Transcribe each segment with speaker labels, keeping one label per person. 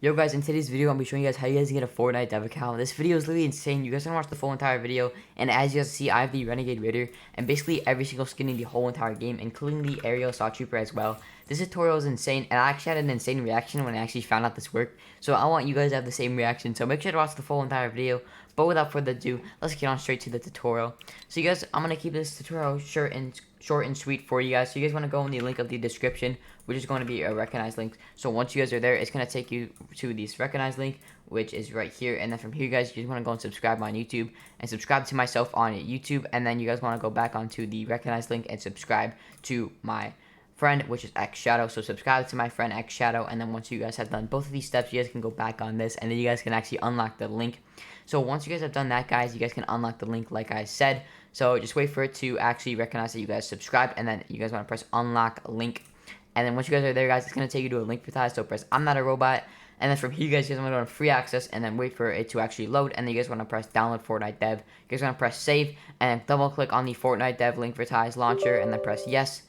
Speaker 1: Yo guys, in today's video, I'm going to be showing you guys how you guys get a Fortnite dev account. This video is literally insane. You guys can watch the full entire video, and as you guys see, I have the Renegade Raider, and basically every single skin in the whole entire game, including the Aerial Assault Trooper as well. This tutorial is insane, and I actually had an insane reaction when I actually found out this worked, so I want you guys to have the same reaction, so make sure to watch the full entire video. But without further ado, let's get on straight to the tutorial. So you guys, I'm going to keep this tutorial short and sweet for you guys. So you guys want to go in the link of the description, which is going to be a recognized link. So once you guys are there, it's going to take you to this recognized link, which is right here. And then from here, guys, you just want to go and subscribe on YouTube and subscribe to myself on YouTube. And then you guys want to go back onto the recognized link and subscribe to my friend, which is X Shadow. So subscribe to my friend X Shadow, and then once you guys have done both of these steps, you guys can go back on this, and then you guys can actually unlock the link. So once you guys have done that, guys, you guys can unlock the link like I said. So just wait for it to actually recognize that you guys subscribed, and then you guys want to press unlock link. And then once you guys are there, guys, it's going to take you to a link for ties. So press I'm not a robot. And then from here, you guys want to go to free access and then wait for it to actually load. And then you guys want to press download Fortnite Dev. You guys want to press save and double click on the Fortnite Dev link for ties launcher and then press yes.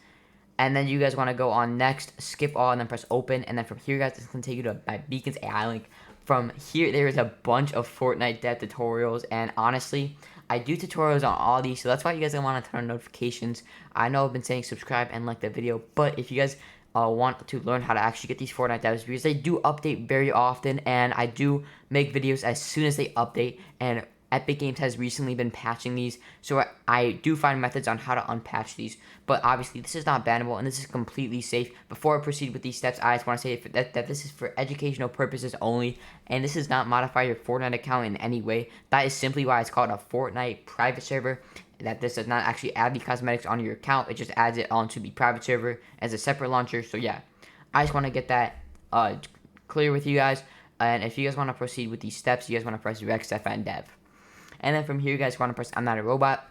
Speaker 1: And then you guys want to go on next, skip all, and then press open. And then from here, guys, it's going to take you to my Beacon's AI link. From here, there is a bunch of Fortnite dev tutorials. And honestly, I do tutorials on all these. So that's why you guys want to turn on notifications. I know I've been saying subscribe and like the video. But if you guys want to learn how to actually get these Fortnite devs, because they do update very often. And I do make videos as soon as they update. And Epic Games has recently been patching these, so I do find methods on how to unpatch these. But obviously, this is not bannable, and this is completely safe. Before I proceed with these steps, I just want to say that this is for educational purposes only, and this does not modify your Fortnite account in any way. That is simply why it's called a Fortnite Private Server, that this does not actually add the cosmetics on your account. It just adds it onto the private server as a separate launcher. So yeah, I just want to get that clear with you guys. And if you guys want to proceed with these steps, you guys want to press RexFN Dev. And then from here, you guys want to press I'm not a robot.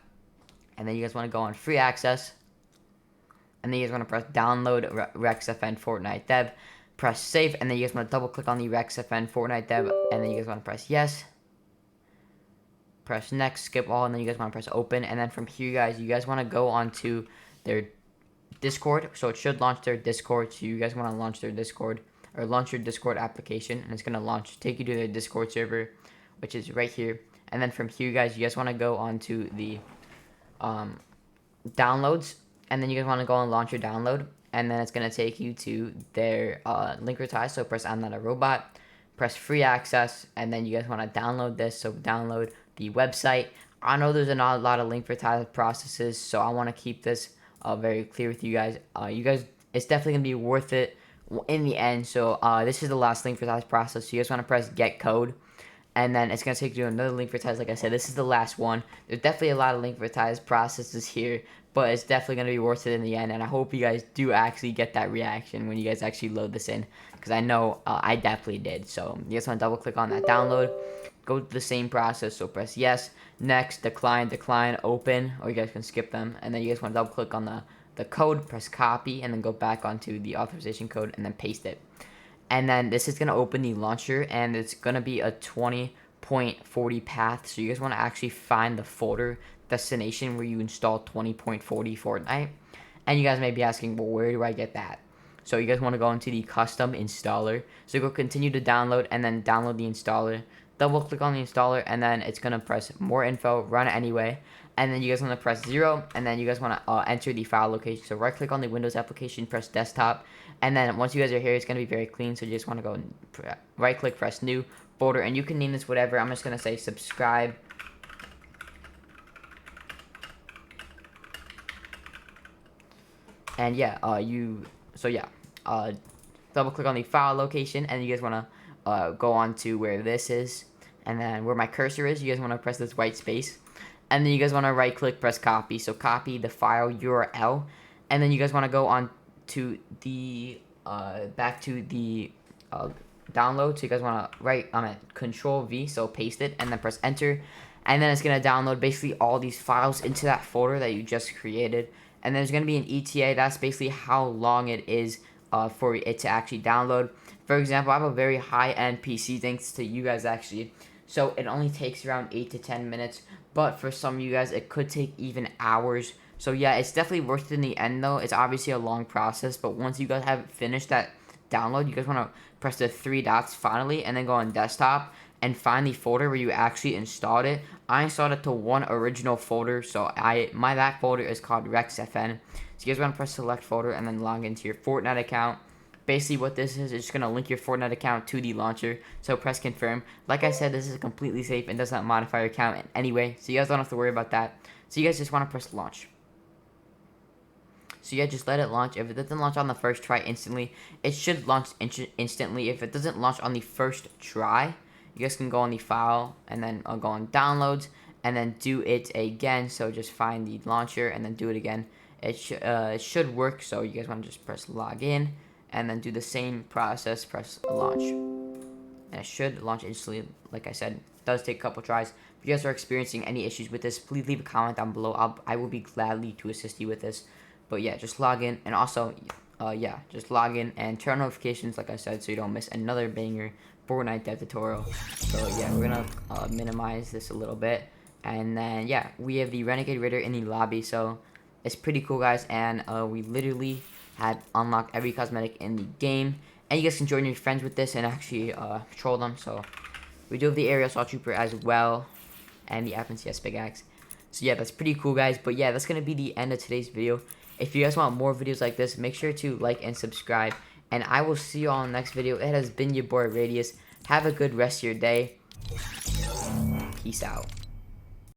Speaker 1: And then you guys want to go on free access. And then you guys want to press download RexFN Fortnite Dev. Press save. And then you guys want to double click on the RexFN Fortnite Dev. And then you guys want to press yes. Press next, skip all. And then you guys want to press open. And then from here, you guys want to go onto their Discord. So it should launch their Discord. So you guys want to launch their Discord. Or launch your Discord application. And it's going to take you to their Discord server, which is right here. And then from here, you guys want to go onto the downloads. And then you guys want to go and launch your download. And then it's going to take you to their link retire. So press I'm not a robot. Press free access. And then you guys want to download this. So download the website. I know there's not a lot of link retire processes, so I want to keep this very clear with you guys. It's definitely going to be worth it in the end. So this is the last link retire process. So you guys want to press get code. And then it's going to take you to another link for ties. Like I said, this is the last one. There's definitely a lot of link for ties processes here, but it's definitely going to be worth it in the end. And I hope you guys do actually get that reaction when you guys actually load this in, because I know I definitely did. So you just want to double click on that download. Go to the same process. So press yes, next, decline, open, or you guys can skip them. And then you guys want to double click on the code, press copy, and then go back onto the authorization code and then paste it. And then this is going to open the launcher, and it's going to be a 20.40 path. So you guys want to actually find the folder destination where you install 20.40 Fortnite. And you guys may be asking, well, where do I get that? So you guys want to go into the custom installer. So go continue to download and then download the installer. Double click on the installer, and then it's going to press more info, run it anyway. And then you guys want to press 0, and then you guys want to enter the file location. So right click on the Windows application, press desktop. And then once you guys are here, it's going to be very clean. So you just want to go and right click, press new folder, and you can name this whatever. I'm just going to say subscribe. And yeah, double click on the file location, and you guys want to go on to where this is. And then where my cursor is, you guys want to press this white space. And then you guys want to right click, press copy. So copy the file URL. And then you guys want to go on to the back to the download. So you guys want to write on it Control V, so paste it, and then press enter. And then it's going to download basically all these files into that folder that you just created. And there's going to be an ETA. That's basically how long it is for it to actually download. For example, I have a very high-end PC, thanks to you guys actually. So it only takes around 8 to 10 minutes. But for some of you guys, it could take even hours. So yeah, it's definitely worth it in the end though. It's obviously a long process, but once you guys have finished that download, you guys want to press the 3 dots finally, and then go on desktop and find the folder where you actually installed it. I installed it to one original folder, so my that folder is called RexFN. So you guys want to press select folder and then log into your Fortnite account. Basically what this is just going to link your Fortnite account to the launcher, so press confirm. Like I said, this is completely safe and does not modify your account in any way, so you guys don't have to worry about that. So you guys just want to press launch. So yeah, just let it launch. If it doesn't launch on the first try instantly, it should launch instantly. If it doesn't launch on the first try, you guys can go on the file and then go on downloads and then do it again. So just find the launcher and then do it again. It should work. So you guys want to just press login and then do the same process. Press launch, and it should launch instantly. Like I said, it does take a couple tries. If you guys are experiencing any issues with this, please leave a comment down below. I will be gladly to assist you with this. But yeah, just log in, and also, just log in and turn on notifications, like I said, so you don't miss another banger Fortnite dev tutorial. So yeah, we're gonna minimize this a little bit, and then yeah, we have the Renegade Raider in the lobby, so it's pretty cool, guys. And we literally had unlocked every cosmetic in the game, and you guys can join your friends with this and actually troll them. So we do have the aerial assault trooper as well, and the FNCS big axe. So yeah, that's pretty cool, guys. But yeah, that's gonna be the end of today's video. If you guys want more videos like this, make sure to like and subscribe. And I will see you all in the next video. It has been your boy Radius. Have a good rest of your day. Peace out.